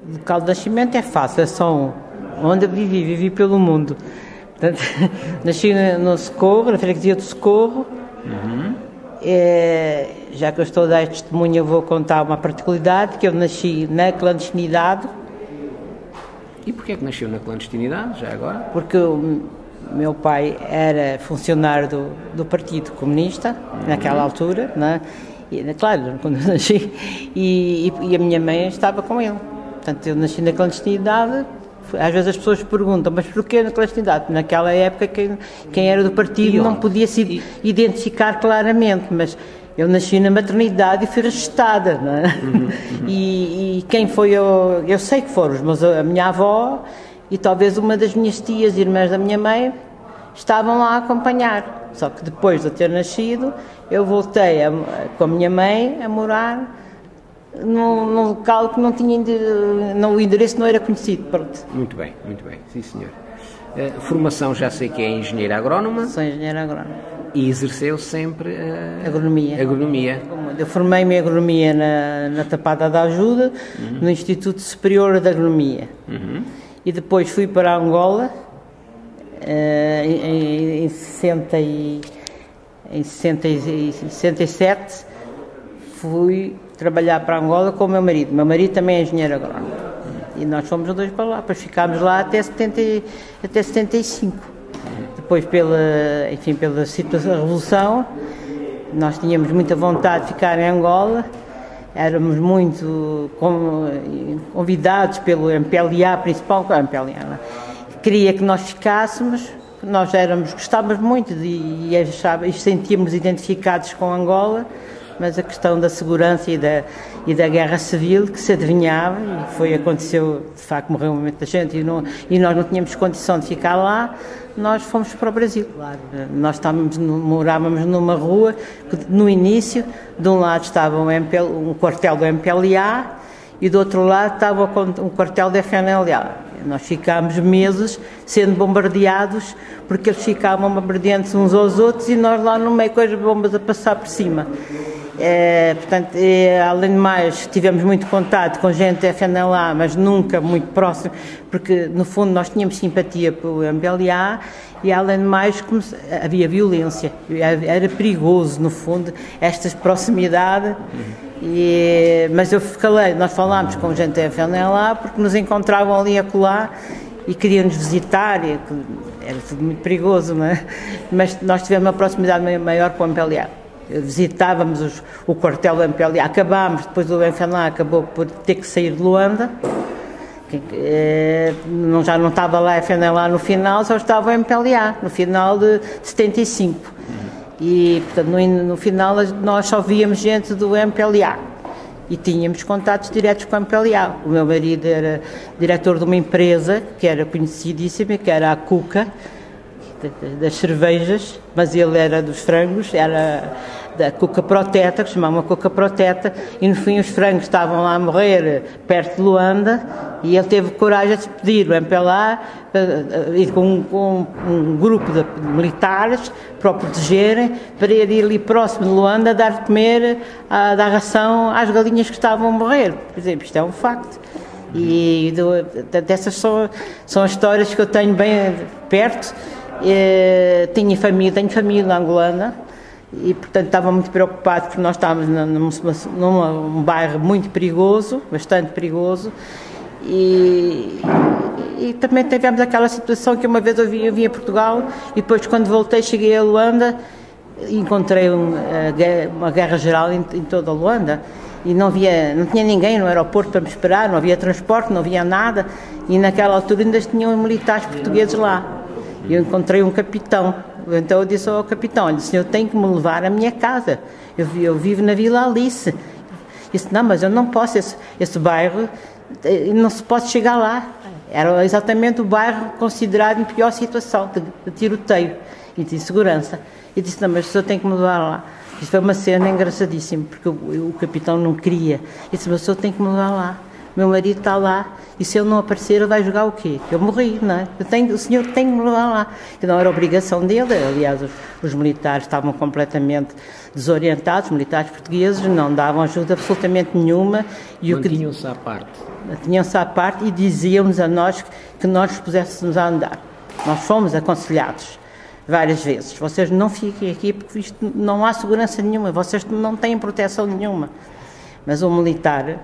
O local de nascimento é fácil, é só um. Onde eu vivi pelo mundo. Portanto, nasci no Socorro, na freguesia do Socorro. Já que eu estou a dar testemunha, vou contar uma particularidade, que eu nasci na clandestinidade. E porquê é que nasceu na clandestinidade, já agora? Porque o meu pai era funcionário do Partido Comunista, naquela altura, né? E, claro, quando eu nasci, e a minha mãe estava com ele. Portanto, eu nasci na clandestinidade. Às vezes as pessoas perguntam, mas porquê na clandestinidade? Naquela época quem era do partido não podia se identificar claramente, mas eu nasci na maternidade e fui registada, não é? E quem foi eu sei que foram, mas a minha avó e talvez uma das minhas tias, irmãs da minha mãe, estavam lá a acompanhar. Só que depois de eu ter nascido, eu voltei com a minha mãe a morar num local que não tinha, o endereço não era conhecido. Pronto. Muito bem, sim senhor. Formação já sei que é engenheira agrónoma. Sou engenheira agrónoma. E exerceu sempre agronomia. Eu formei-me em agronomia na Tapada da Ajuda, no Instituto Superior de Agronomia. E depois fui para Angola, em 67, fui trabalhar para Angola com o meu marido. Meu marido também é engenheiro agrónomo. E nós fomos os dois para lá, depois ficámos lá até 75. Depois, pela situação da Revolução, nós tínhamos muita vontade de ficar em Angola, éramos muito convidados pelo MPLA, principal, queria que nós ficássemos, nós gostávamos muito e sentíamos identificados com Angola, mas a questão da segurança e da guerra civil que se adivinhava, e aconteceu, de facto, morreu muita gente e nós não tínhamos condição de ficar lá, nós fomos para o Brasil. Claro. Nós morávamos numa rua que, no início, de um lado estava um quartel do MPLA e do outro lado estava um quartel da FNLA. Nós ficámos meses sendo bombardeados, porque eles ficavam bombardeando uns aos outros e nós lá no meio com as bombas a passar por cima. Portanto, além de mais, tivemos muito contato com gente da FNLA, mas nunca muito próximo, porque no fundo nós tínhamos simpatia pelo MPLA e além de mais havia violência, era perigoso no fundo esta proximidade. Mas nós falámos com gente da FNLA porque nos encontravam ali e acolá e queriam-nos visitar, era tudo muito perigoso, não é? Mas nós tivemos uma proximidade maior com o MPLA. Visitávamos o quartel do MPLA, acabámos, depois o FNLA acabou por ter que sair de Luanda, já não estava lá a FNLA no final, só estava o MPLA, no final de 75. E, portanto, no final nós só víamos gente do MPLA e tínhamos contatos diretos com o MPLA. O meu marido era diretor de uma empresa que era conhecidíssima, que era a Cuca, das cervejas, mas ele era dos frangos, era da Cuca Proteta, que se chamava Cuca Proteta, e no fim os frangos estavam lá a morrer perto de Luanda e ele teve coragem de pedir o MPLA ir com um grupo de militares para o protegerem, para ir ali próximo de Luanda dar de comer, dar ração às galinhas que estavam a morrer. Por exemplo, isto é um facto. E dessas são as histórias que eu tenho bem perto. Tenho família angolana e, portanto, estava muito preocupado porque nós estávamos num bairro muito perigoso, bastante perigoso, e também tivemos aquela situação que uma vez eu vim a Portugal e depois, quando voltei, cheguei a Luanda e encontrei uma guerra geral em toda a Luanda e não tinha ninguém no aeroporto para me esperar, não havia transporte, não havia nada, e naquela altura ainda tinham militares portugueses lá. Eu encontrei um capitão, então eu disse ao capitão: olha, o senhor tem que me levar à minha casa, eu vivo na Vila Alice. Ele disse: não, mas eu não posso, esse bairro não se pode chegar lá. Era exatamente o bairro considerado em pior situação de tiroteio e de insegurança. E disse: não, mas o senhor tem que me levar lá. Isso foi uma cena engraçadíssima, porque o capitão não queria. Ele disse: mas o senhor tem que me levar lá, meu marido está lá E se ele não aparecer, ele vai jogar o quê? Eu morri, não é? O senhor tem que me levar lá. Que não era obrigação dele. Aliás, os militares estavam completamente desorientados, os militares portugueses não davam ajuda absolutamente nenhuma. Mantinham-se à parte. Mantinham-se à parte e diziam-nos a nós que nós nos puséssemos a andar. Nós fomos aconselhados várias vezes. Vocês não fiquem aqui porque isto não há segurança nenhuma, vocês não têm proteção nenhuma. Mas o militar,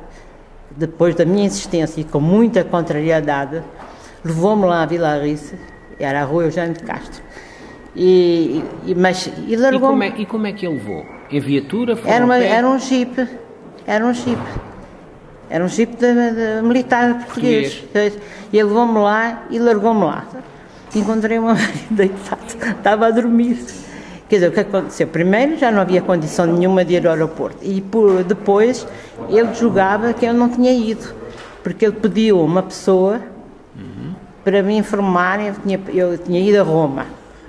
depois da minha insistência e com muita contrariedade, levou-me lá à Vila Riça, era a rua Eugênio de Castro, e largou-me. E como é que ele levou? Em viatura? Era um jipe, era um jipe de militar português. E ele levou-me lá e largou-me lá. Encontrei uma deitado, estava a dormir. Quer dizer, o que aconteceu? Primeiro, já não havia condição nenhuma de ir ao aeroporto. E depois, ele julgava que eu não tinha ido. Porque ele pediu a uma pessoa para me informar. Eu tinha ido a Roma.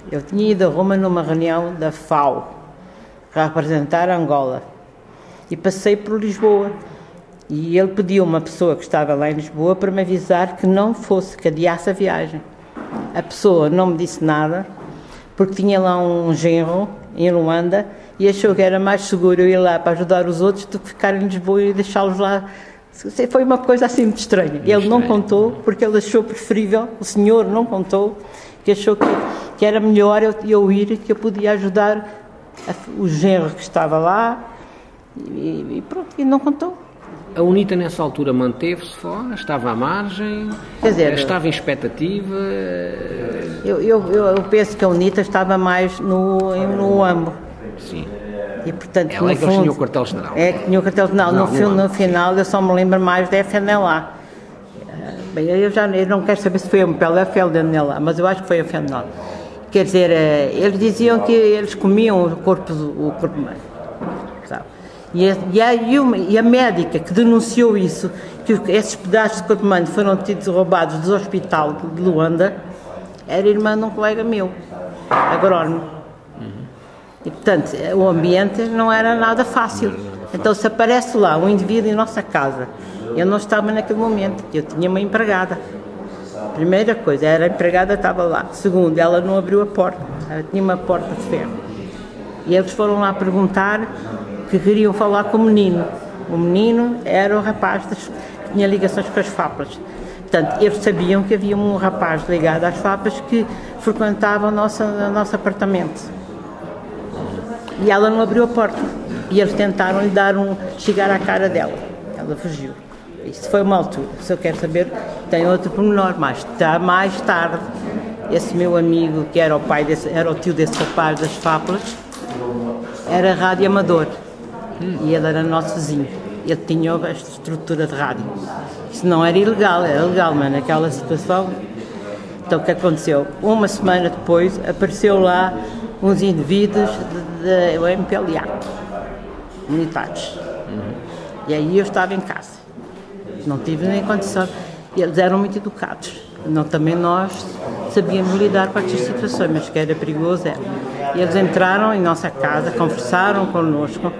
Eu tinha ido a Roma numa reunião da FAO, para representar Angola. E passei por Lisboa. E ele pediu a uma pessoa que estava lá em Lisboa para me avisar que não fosse, que adiasse a viagem. A pessoa não me disse nada, porque tinha lá um genro em Luanda e achou que era mais seguro eu ir lá para ajudar os outros do que ficar em Lisboa e deixá-los lá. Foi uma coisa assim muito estranha. Ele não contou, porque ele achou preferível, o senhor não contou, que achou que era melhor eu ir, que eu podia ajudar o genro que estava lá e pronto, e não contou. A UNITA nessa altura manteve-se fora, estava à margem, quer dizer, estava em expectativa? Eu penso que a UNITA estava mais no AMBO. Sim. E, portanto, ela é que tinha o quartel-general. É que tinha o quartel-general. No final eu só me lembro mais da FNLA. Bem, eu não quero saber se foi a MPLF ou a FNLA, mas eu acho que foi a FNLA. Quer dizer, eles diziam que eles comiam o corpo humano. Sabe? E a médica que denunciou isso, que esses pedaços de corpo humano foram roubados do hospital de Luanda, era irmã de um colega meu, agrónomo. E, portanto, o ambiente não era nada fácil. Então, se aparece lá um indivíduo em nossa casa, eu não estava naquele momento, eu tinha uma empregada. Primeira coisa, a empregada estava lá. Segundo, ela não abriu a porta, ela tinha uma porta de ferro. E eles foram lá perguntar que queriam falar com o menino. O menino era o rapaz que tinha ligações com as FAPAs. Portanto, eles sabiam que havia um rapaz ligado às FAPAs que frequentava o nosso apartamento. E ela não abriu a porta. E eles tentaram lhe chegar à cara dela. Ela fugiu. Isso foi uma altura. Se eu quero saber, tem outro pormenor. Mais tarde, esse meu amigo, que era o tio desse rapaz das FAPAs, era radioamador. E ele era nosso vizinho. Ele tinha esta estrutura de rádio. Isso não era ilegal, era legal, mas naquela situação. Então o que aconteceu? Uma semana depois apareceu lá uns indivíduos do MPLA, militares. E aí eu estava em casa. Não tive nem condição. E eles eram muito educados. Também nós sabíamos lidar com estas situações, mas que era perigoso era. E eles entraram em nossa casa, conversaram connosco,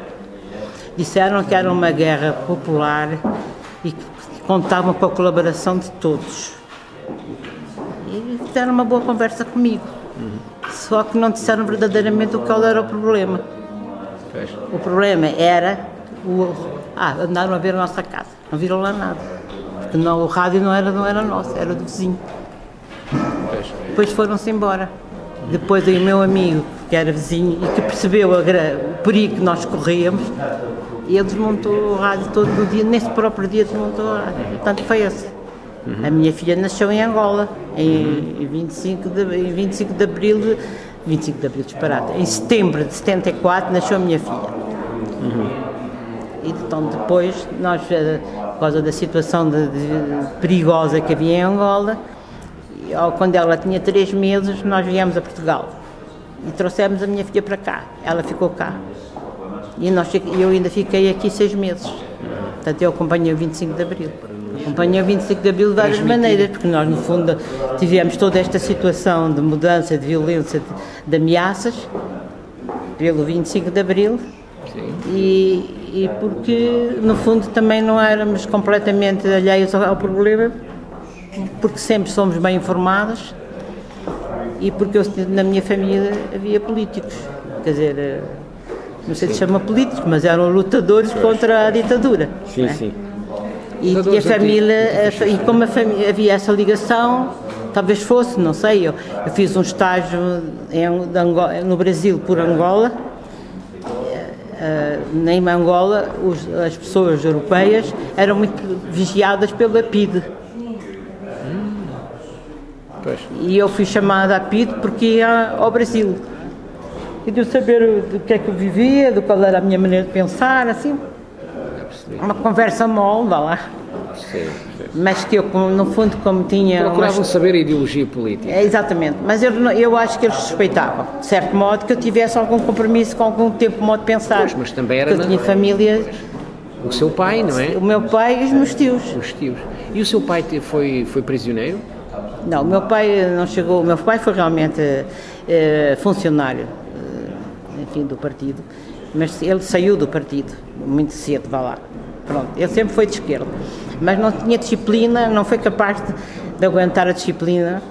disseram que era uma guerra popular e que contavam com a colaboração de todos. E tiveram uma boa conversa comigo. Só que não disseram verdadeiramente qual era o problema. O problema era andaram a ver a nossa casa, não viram lá nada. Porque o rádio não era nosso, era do vizinho. Depois foram-se embora. Depois aí o meu amigo, que era vizinho e que percebeu o perigo que nós corríamos, ele desmontou o rádio todo o dia, nesse próprio dia desmontou o rádio. Portanto, foi esse. A minha filha nasceu em Angola, em 25 de abril, disparate. Em setembro de 74 nasceu a minha filha. E então depois, nós, por causa da situação perigosa que havia em Angola, quando ela tinha 3 meses, nós viemos a Portugal e trouxemos a minha filha para cá. Ela ficou cá. E eu ainda fiquei aqui 6 meses. Portanto, eu acompanhei o 25 de Abril. Acompanhei o 25 de Abril de várias maneiras, porque nós, no fundo, tivemos toda esta situação de mudança, de violência, de ameaças, pelo 25 de Abril. E e porque, no fundo, também não éramos completamente alheios ao problema, porque sempre somos bem informados e porque na minha família havia políticos, quer dizer, não sei se chama políticos, mas eram lutadores contra a ditadura. Sim, sim. E a família, e como a família, havia essa ligação, talvez fosse, não sei, eu fiz um estágio no Brasil por Angola. Em Angola, as pessoas europeias eram muito vigiadas pela PIDE. E eu fui chamada à PIDE porque ia ao Brasil. E de eu saber do que é que eu vivia, do qual era a minha maneira de pensar, assim, uma conversa mole, vá lá. Sim. Mas que eu, no fundo, como tinha... Procuravam saber a ideologia política. Exatamente, mas eu acho que eles suspeitavam, de certo modo, que eu tivesse algum compromisso com algum tempo, modo de pensar. Pois, mas também era... Porque eu tinha família... O seu pai, não é? O meu pai e os meus tios. Os tios. E o seu pai foi prisioneiro? Não, o meu pai não chegou... O meu pai foi realmente funcionário, enfim, do partido, mas ele saiu do partido muito cedo, vá lá. Pronto, ele sempre foi de esquerda, mas não tinha disciplina, não foi capaz de aguentar a disciplina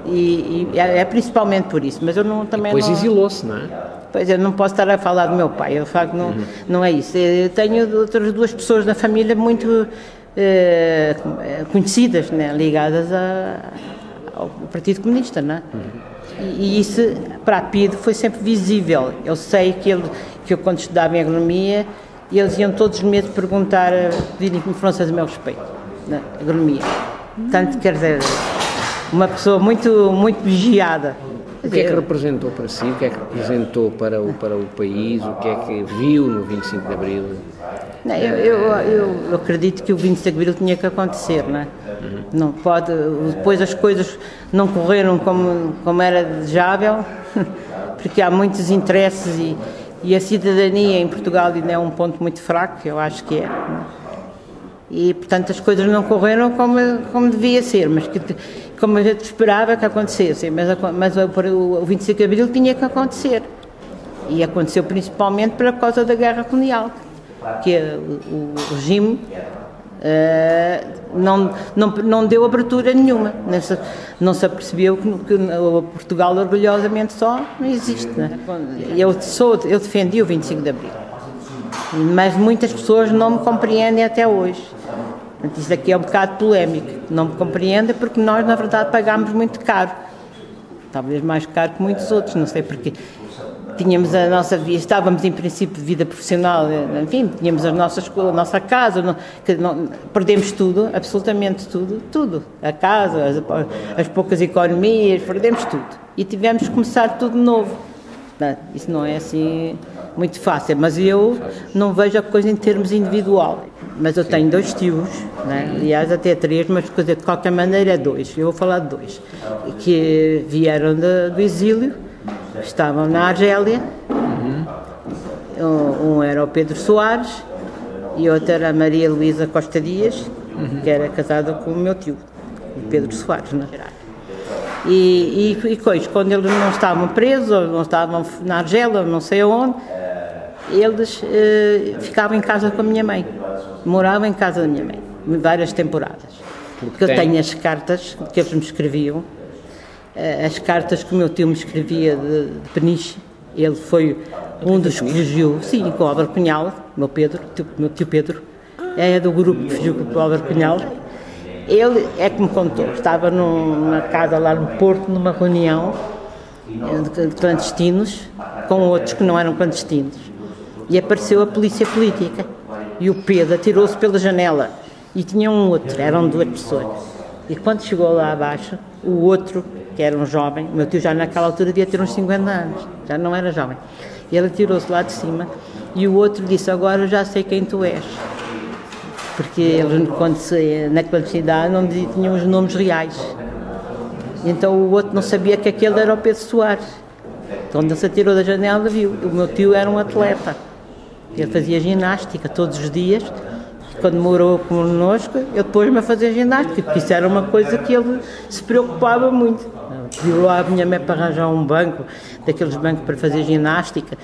e é principalmente por isso, mas eu não, também depois não... exilou-se, não é? Pois, eu não posso estar a falar do meu pai, de facto não é isso. Eu tenho outras duas pessoas na família muito conhecidas, né, ligadas ao Partido Comunista, não é? E isso, para a PIDE, foi sempre visível. Eu sei que eu quando estudava em agronomia, eles iam todos os meses perguntar, pedir informações a meu respeito, na agronomia. Portanto, quer dizer, uma pessoa muito, muito vigiada. O que é que representou para si? O que é que representou para o país? O que é que viu no 25 de Abril? Não, eu acredito que o 25 de Abril tinha que acontecer, não é? Não pode, depois as coisas não correram como era desejável, porque há muitos interesses e a cidadania em Portugal ainda é um ponto muito fraco, eu acho que é. E, portanto, as coisas não correram como devia ser, mas como a gente esperava que acontecesse. Mas o 25 de Abril tinha que acontecer. E aconteceu principalmente por causa da guerra colonial, que o regime não deu abertura nenhuma. Não se apercebeu que Portugal orgulhosamente só não existe. Não é? Eu defendi o 25 de Abril, mas muitas pessoas não me compreendem até hoje. Portanto, isto aqui é um bocado polémico. Não me compreendem porque nós, na verdade, pagámos muito caro. Talvez mais caro que muitos outros, não sei porquê. Tínhamos a nossa vida, estávamos em princípio de vida profissional, enfim, tínhamos a nossa casa, perdemos tudo, absolutamente tudo. A casa, as poucas economias, perdemos tudo. E tivemos que começar tudo de novo. Isso não é assim muito fácil, mas eu não vejo a coisa em termos individual. Mas eu tenho dois tios, né? Aliás até três, mas de qualquer maneira é dois. Eu vou falar de dois, que vieram do exílio, estavam na Argélia. Um era o Pedro Soares e outro era a Maria Luísa Costa Dias, que era casada com o meu tio, o Pedro Soares, na verdade. E quando eles não estavam presos, ou não estavam na Argélia, ou não sei aonde, eles ficavam em casa com a minha mãe, moravam em casa da minha mãe, várias temporadas. Porque eu tenho as cartas que eles me escreviam, as cartas que o meu tio me escrevia de Peniche. Ele foi um dos que fugiu, sim, com o Álvaro Cunhal, meu tio Pedro, é do grupo que fugiu com o Álvaro Cunhal. Ele é que me contou, estava numa casa lá no Porto, numa reunião de clandestinos, com outros que não eram clandestinos, e apareceu a polícia política, e o Pedro atirou-se pela janela, e tinha um outro, eram duas pessoas, e quando chegou lá abaixo, o outro, que era um jovem, o meu tio já naquela altura devia ter uns 50 anos, já não era jovem, ele atirou-se lá de cima, e o outro disse, agora eu já sei quem tu és. Porque eles, na clandestinidade, não tinham os nomes reais. Então o outro não sabia que aquele era o Pedro Soares. Então, quando ele se atirou da janela, viu. O meu tio era um atleta. Ele fazia ginástica todos os dias. Quando morou connosco, ele pôs-me a fazer ginástica, porque isso era uma coisa que ele se preocupava muito. Pediu lá a minha mãe para arranjar um banco, daqueles bancos para fazer ginástica.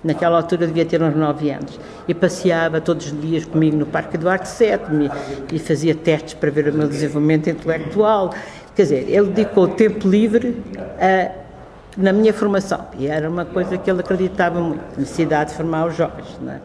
naquela altura devia ter uns 9 anos, e passeava todos os dias comigo no Parque Eduardo VII e fazia testes para ver o meu desenvolvimento intelectual. Quer dizer, ele dedicou tempo livre na minha formação, e era uma coisa que ele acreditava muito, a necessidade de formar os jovens, não é?